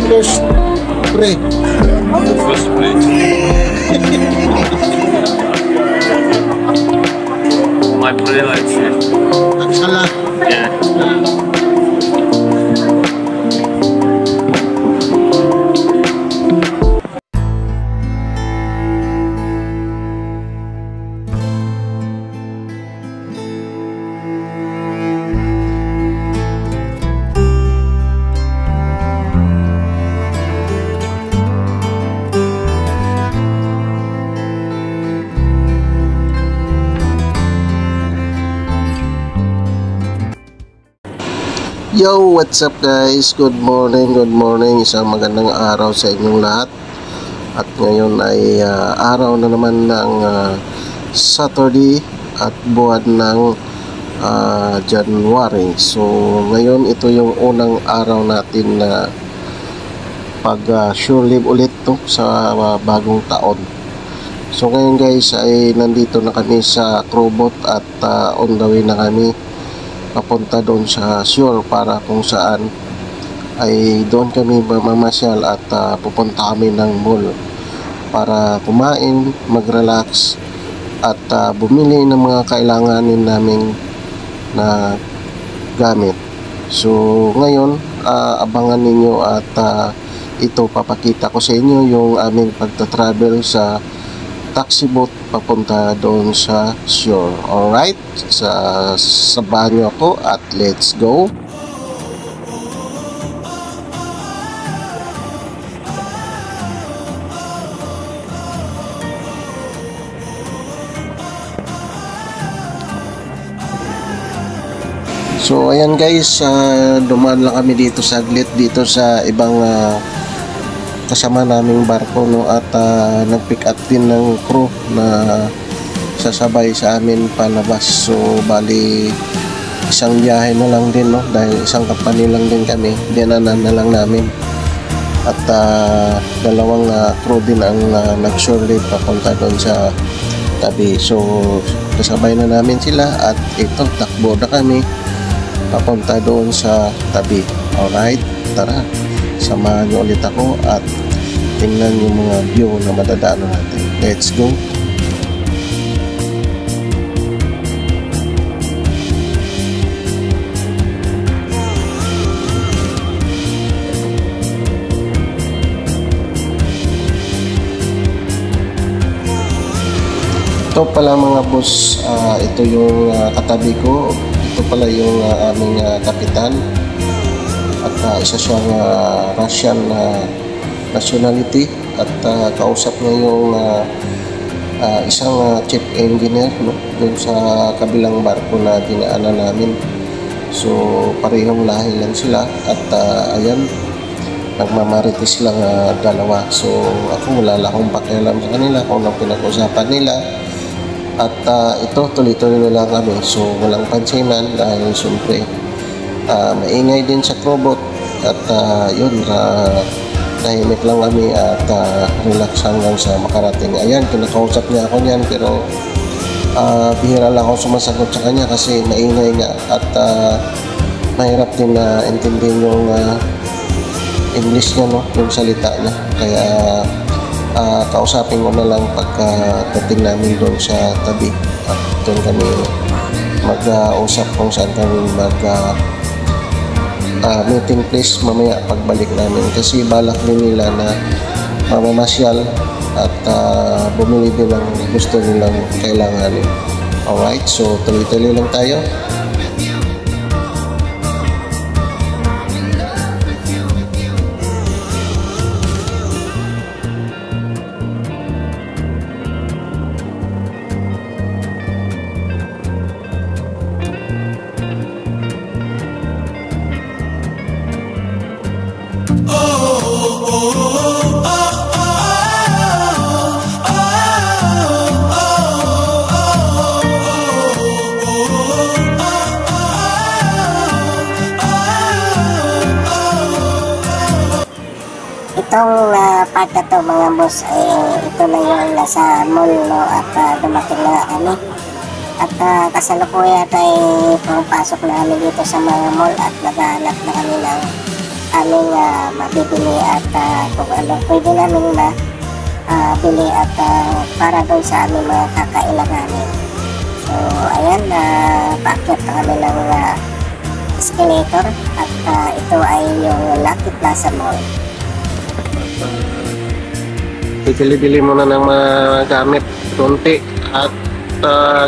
First spray. First spray. My brother likes it. Salah. Yeah. Yo, what's up guys? Good morning, isang magandang araw sa inyong lahat. At ngayon ay araw na naman ng Saturday at buwan ng January. So ngayon ito yung unang araw natin na pag sure leave ulit sa bagong taon. So ngayon guys ay nandito na kami sa Crobot at on the way na kami papunta doon sa Sure, para kung saan ay doon kami mamamasyal at pupunta kami ng mall para kumain, mag-relax at bumili ng mga kailanganin naming na gamit. So ngayon abangan ninyo at ito papakita ko sa inyo yung aming pagta-travel sa taxi boat papunta doon sa Sure. Alright, sabahan nyo ako at let's go. So ayan guys, dumaan lang kami dito saglit dito sa ibang kasama naming barko, no, at nag-pick up din ng crew na sasabay sa amin palabas. So bali isang biyahe na lang din, no, dahil isang company lang din kami, dinanan na lang namin. At dalawang crew din ang nag-shore leave papunta doon sa tabi. So kasabay na namin sila at ito, takbo na kami papunta doon sa tabi. Alright, tara, samahan nyo ulit ako at tingnan yung mga view na madadaanan natin. Let's go! Ito pala mga boss, ito yung katabi ko. Ito pala yung aming kapitan. At isa siyang Russian nationality at kausap niya yung isang chief engineer, no, dun sa kabilang barko na dinaanan namin. So parehong lahi lang sila at ayan, nagmamarites lang dalawa. So ako wala lang akong pakialam sa kanila kung anong pinag-usapan nila. At ito tuloy-tuloy na lang kami. So walang pansinan dahil siyempre maingay din sa Crobot at yun, tahimik lang kami at relax hanggang sa makarating. Ayan, kinakausap niya ako niyan pero bihira lang ako sumasagot sa kanya kasi maingay nga at mahirap din na intindihin yung English niya, no, yung salita niya. Kaya kausapin ko na lang pagdating namin doon sa tabi at doon kami mag-usap kung saan kami meeting place mamaya pagbalik namin, kasi balak din nila na mamamasyal at bumili din ng gusto nilang kailanganin. Alright, so tuloy-tuloy lang tayo. Itong part na to mga boss ay ito na yung nasa mall, no, at dumating na nga kami. At kasalukuyan ay pumapasok na kami dito sa mga mall at naghahanap na kami ng aming mabibili at kung ano pwede namin bili at para doon sa aming mga kakailanganin. So ayan, paakyat na kami ng escalator at ito ay yung Lucky Plaza Mall. Bili-bili muna ng mga gamit, konti at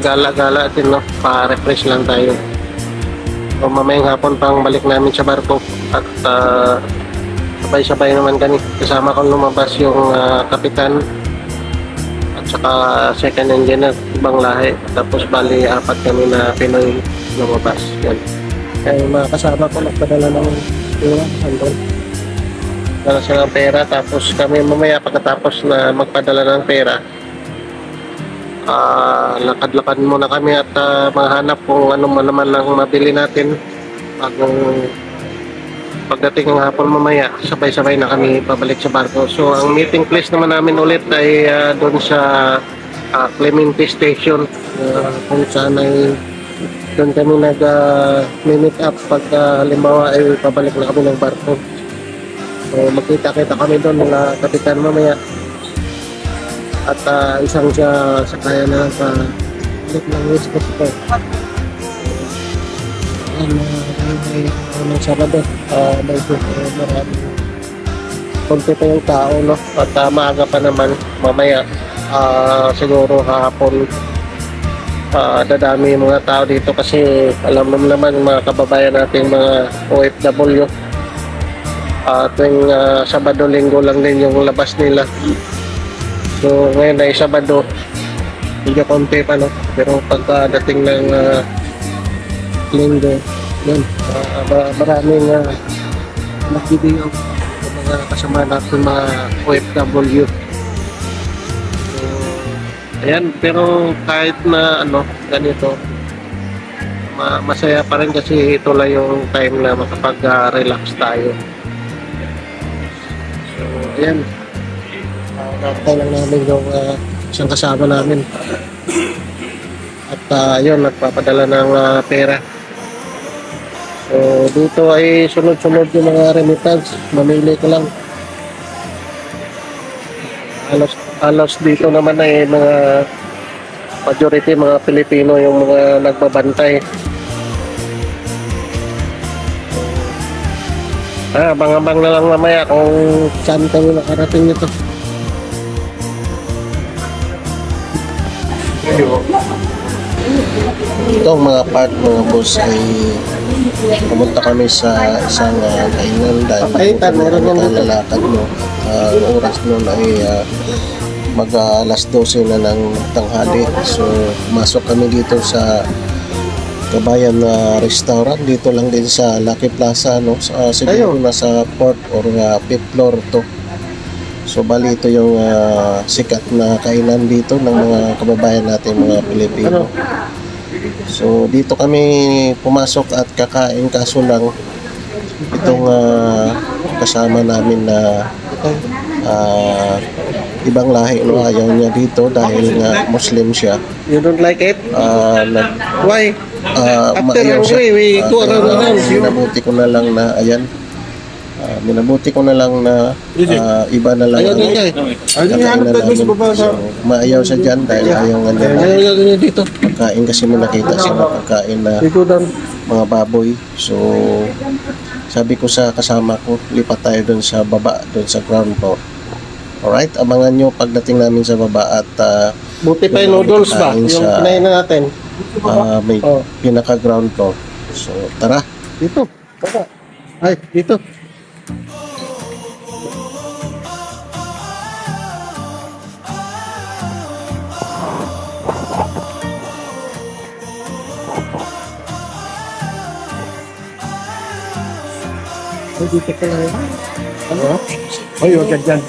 gala-gala din, no? Pa-refresh lang tayo. So, mamayang hapon pang balik namin sa barko at sabay-sabay naman kami. Kasama kong lumabas yung kapitan at saka second engineer, ibang lahi. Tapos bali, 4 kami na Pinoy lumabas. Yan. Kaya yung mga kasama ko nagpadala ng handol. Dala siya ng pera, tapos kami mamaya pagkatapos na magpadala ng pera, lakad-lakad muna kami at maghanap kung ano man naman lang mabili natin. Pagdating ng hapon mamaya, sabay-sabay na kami pabalik sa barko. So ang meeting place naman namin ulit ay doon sa Clemente Station, kung saan ay doon kami nag-meet up pag halimbawa ay pabalik na kami ng barko. So magkita-kita kami doon ng kapitan mamaya. At isang siya sakaya na lang pa ulit ng West Coast ko. Ng Sabado, marami. Konti pa yung tao, no? At maaga pa naman, mamaya, siguro hapon, dadami yung mga tao dito kasi alam mo naman mga kababayan natin, mga OFW. Tuwing Sabado, Linggo lang din yung labas nila. So ngayon ay Sabado, medyo konti pa, no? Pero pagdating ng Linggo, yun, maraming nagbibigay ng mga kasama natin, mga OFW. So, ayan, pero kahit na ganito, masaya pa rin kasi ito lang yung time na makapag-relax tayo. So, ayan, nakakay lang namin yung isang kasama namin. At yun, nagpapadala ng pera. So dito ay sunod-sunod yung mga remittance, mamili ko lang. Alos dito naman ay mga majority mga Pilipino yung mga nagbabantay. Abang-abang na lang mamaya kung saan kami nakarating nito. Itong mga part mga boss ay pumunta kami sa isang kainan dahil lalakad, no. Ang oras nun ay mag alas 12 na ng tanghali. So masok kami dito sa Kabayan na restaurant dito lang din sa Lucky Plaza, no. Siguro nasa 4th or 5th floor to. So bali ito yung sikat na kainan dito ng mga kababayan natin, mga Pilipino. So dito kami pumasok at kakain, kaso lang itong kasama namin na ibang lahi, no, ayaw niya dito dahil nga Muslim siya. You don't like it? Why? After Maayaw siya. we go around. Minabuti ko na lang na ayan. Minabuti ko na lang na iba na lang ang kakain na namin. So, maayaw siya dyan dahil ayaw nga nila dito. pagkain kasi may nakita sila pagkain na mga baboy. So sabi ko sa kasama ko, lipat tayo dun sa baba, dun sa ground floor. Alright, abangan nyo pagdating namin sa baba at buti pa yung noodles ba? Yung kinain na natin. May pinaka ground floor. So tara. Dito. Baba. Ay, dito. Ay, dito ka lang. Ano? Ay, huwag yan dyan.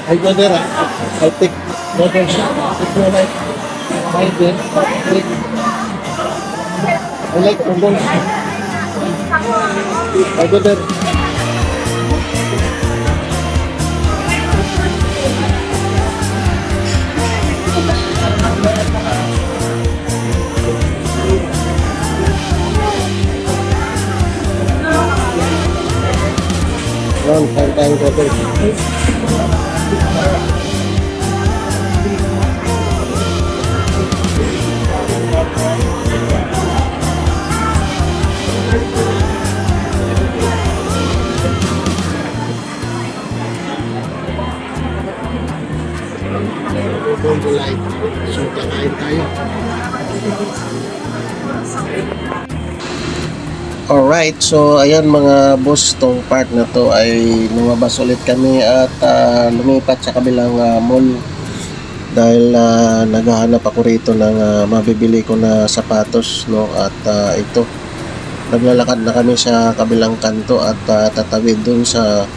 I go there. I take noodles. If you like, I there. I like noodles. I go there. Long time go there. Bongo Light. So, kakain tayo. Alright, so ayan mga boss, tong part na to ay lumabas ulit kami at lumipat sa kabilang mall dahil naghahanap ako rito ng mabibili ko na sapatos, no? At ito, naglalakad na kami sa kabilang kanto at tatawid dun sa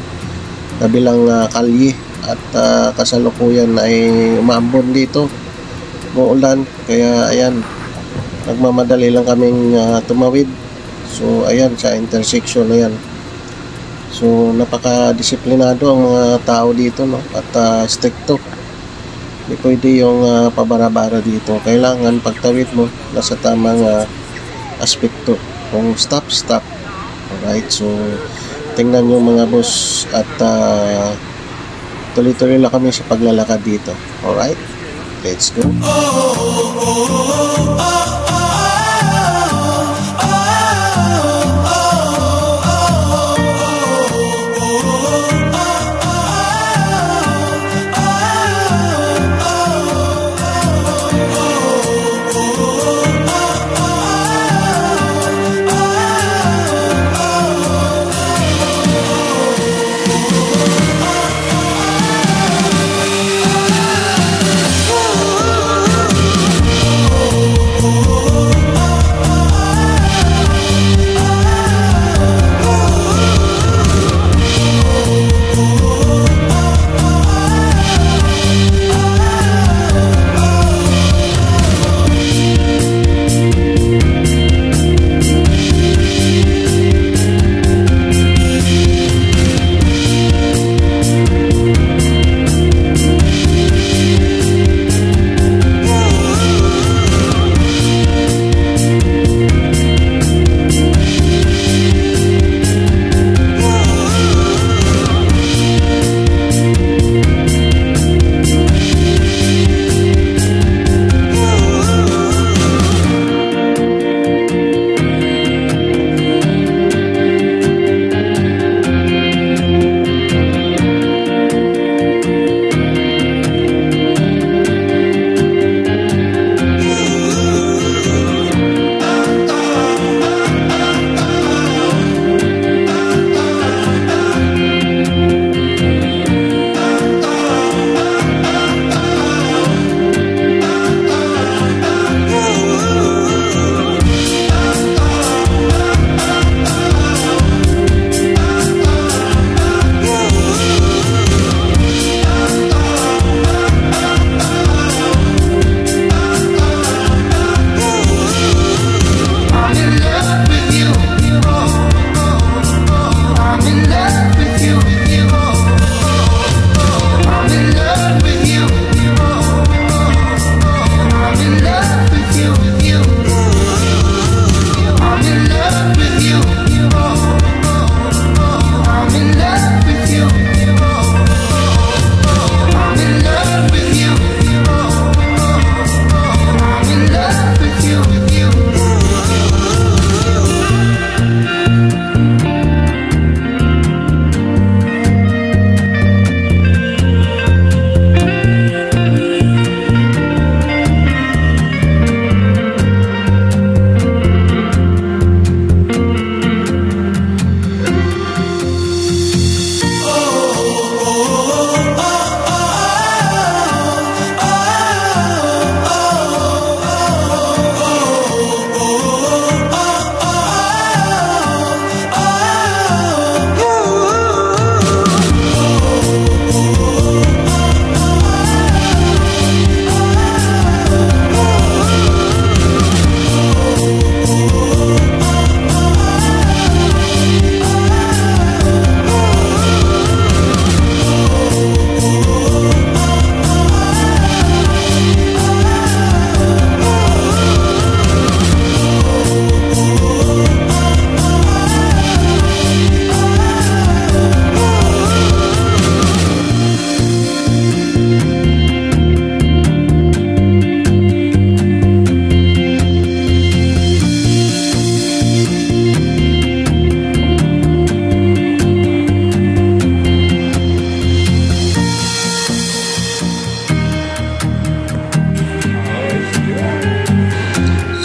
kabilang kalye at kasalukuyan ay umaambon dito, muulan, kaya ayan, nagmamadali lang kaming tumawid. So ayan, sa intersection na yan. So napaka-disiplinado ang mga tao dito, no? At stricto. Hindi pwede yung pabara-bara dito. Kailangan pagtawid mo nasa tamang aspekto. Kung stop, stop. Alright, so tingnan nyo mga boss at tuloy-tuloy lang kami sa paglalakad dito. Alright, let's go.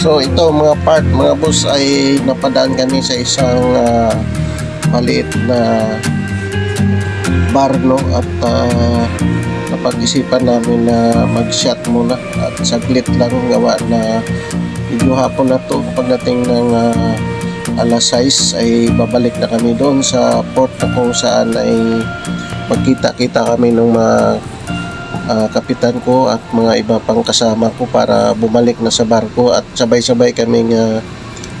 So ito mga boss ay napadaan kami sa isang maliit na bar, no, at napag-isipan namin na mag-shot muna at saglit lang gawa na medyo hapon na to. Pagdating ng alas 6 ay babalik na kami doon sa port na kung saan ay magkita-kita kami ng mga kapitan ko at mga iba pang kasama ko para bumalik na sa barko at sabay-sabay kaming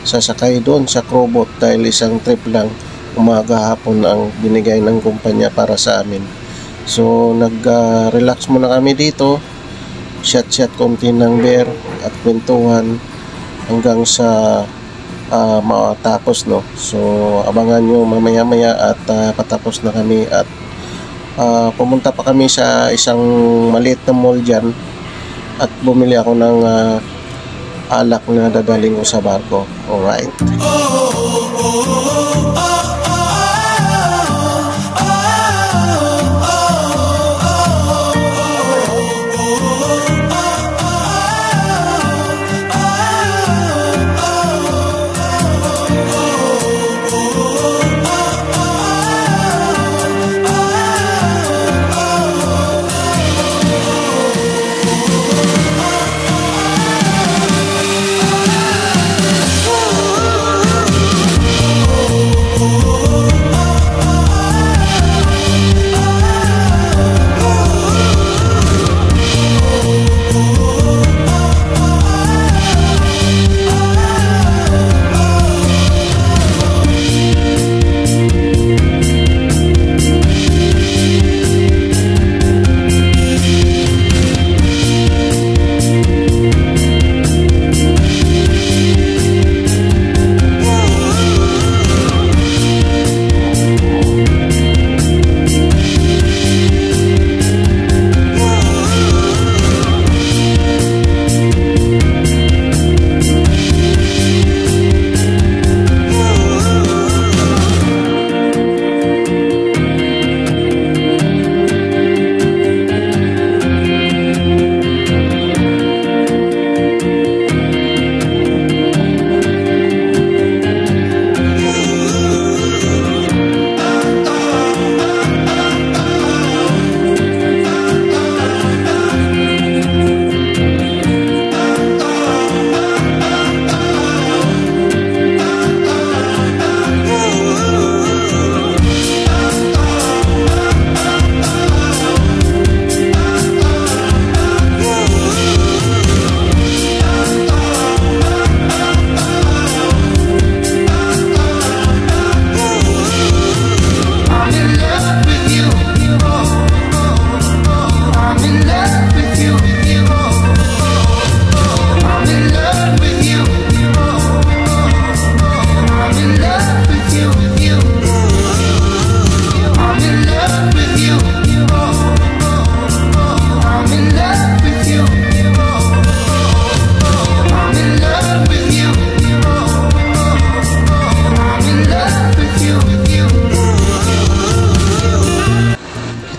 sasakay doon sa crewboat dahil isang trip lang, umaga hapon ang binigay ng kumpanya para sa amin. So nag-relax muna kami dito, shot konti ng beer at kwentuhan hanggang sa matapos, no. So abangan nyo mamaya-maya at patapos na kami at pumunta pa kami sa isang maliit na mall dyan at bumili ako ng alak na dadaling ko sa barko. Alright.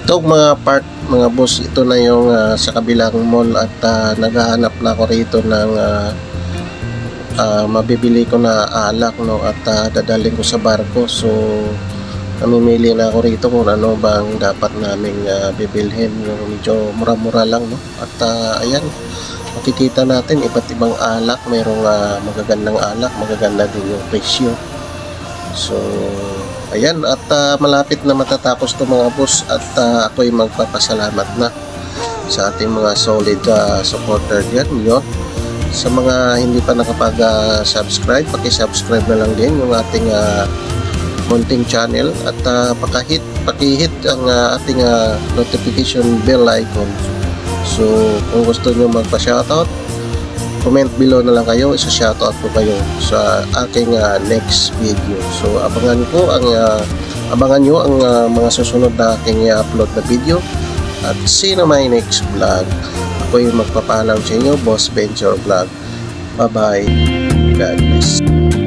Ito mga boss, ito na yung sa kabilang mall at naghahanap na ako rito ng mabibili ko na alak, no, at dadaling ko sa barko. So namimili na ako rito kung ano bang dapat naming bibilhin, yung medyo mura-mura lang, no. At ayan, makikita natin iba't ibang alak, mayroong magagandang alak, magaganda din yung presyo. So ayan, at malapit na matatapos to mga boss at ako'y magpapasalamat na sa ating mga solid supporter dyan. Yun, sa mga hindi pa nakapag-subscribe, paki-subscribe na lang din yung ating munting channel at pakihit ang ating notification bell icon. So kung gusto nyo magpa-shoutout, comment below na lang kayo, isa-shoutout ko kayo sa aking next video. So abangan nyo ang mga susunod na aking i-upload na video at see you na my next vlog. Ako yung magpapaalam sa inyo, Boss Venture Vlog. Bye bye, God bless.